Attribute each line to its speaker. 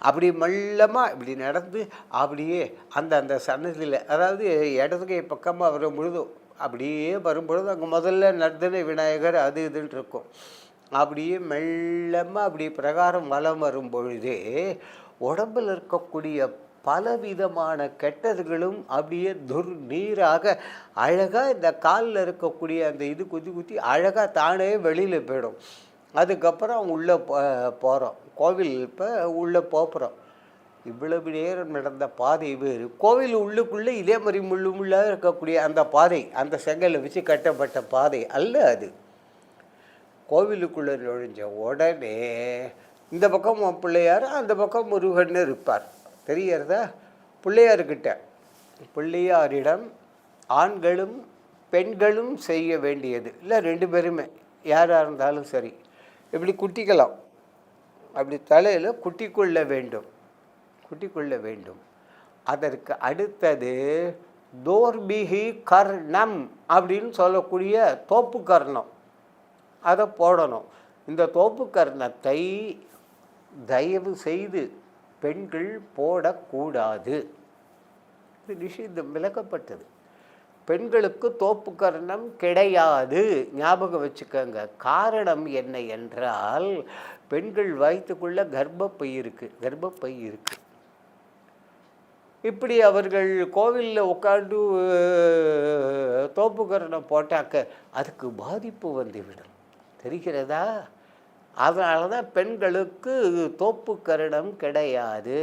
Speaker 1: அப்படி மெல்லமாக இப்படி நடந்து அப்படியே அந்த அந்த சன்னதியில், அதாவது இடது கை பக்கமாக வரும் பொழுதும் அப்படியே வரும்பொழுது அங்கே முதல்ல நர்தன விநாயகர் அது இதுன்னு இருக்கும். அப்படியே மெல்லமாக அப்படி பிரகாரம் வலம் வரும் பொழுதே உடம்பில் இருக்கக்கூடிய பலவிதமான கெட்டதுகளும் அப்படியே நீராக அழகாக இந்த காலில் இருக்கக்கூடிய அந்த இது குத்தி குத்தி அழகாக தானே வெளியில் போயிடும். அதுக்கப்புறம் உள்ளே போகிறோம், கோவில் இப்போ உள்ளே போகிறோம். இவ்வளவு நேரம் நடந்த பாதை வேறு, கோவில் உள்ளுக்குள்ளே இதே மாதிரி முள்ளாக இருக்கக்கூடிய அந்த பாதை, அந்த செங்கலை வச்சு கட்டப்பட்ட பாதை அல்ல அது. கோவிலுக்குள்ளே நுழைஞ்ச உடனே இந்த பக்கம் பிள்ளையார், அந்த பக்கம் முருகன் இருப்பார். தெரியறதா? பிள்ளையாரிடம் ஆண்களும் பெண்களும் செய்ய வேண்டியது இல்லை, 2 பேருமே யாராக இருந்தாலும் சரி, இப்படி குட்டிக்கலாம், அப்படி தலையில் குட்டிக்கொள்ள வேண்டும். அதற்கு அடுத்தது தோர்பிகி கர்ணம் அப்படின்னு சொல்லக்கூடிய தோப்பு கர்ணம், அதை போடணும். இந்த தோப்பு கர்ணத்தை தயவு செய்து பெண்கள் போடக்கூடாது. இது நிஷித்தம், விலக்கப்பட்டது. பெண்களுக்கு தோப்பு கர்ணம் கிடையாது, ஞாபகம் வச்சுக்கோங்க. காரணம் என்ன என்றால், பெண்கள் வயிற்றுக்குள்ள கர்ப்பப்பை இருக்குது. இப்படி அவர்கள் கோவிலில் உட்காந்து தோப்பு கர்ணம் போட்டாக்க அதுக்கு பாதிப்பு வந்துவிடும். தெரிகிறதா? அதனால தான் பெண்களுக்கு தோப்பு கர்ணம் கிடையாது.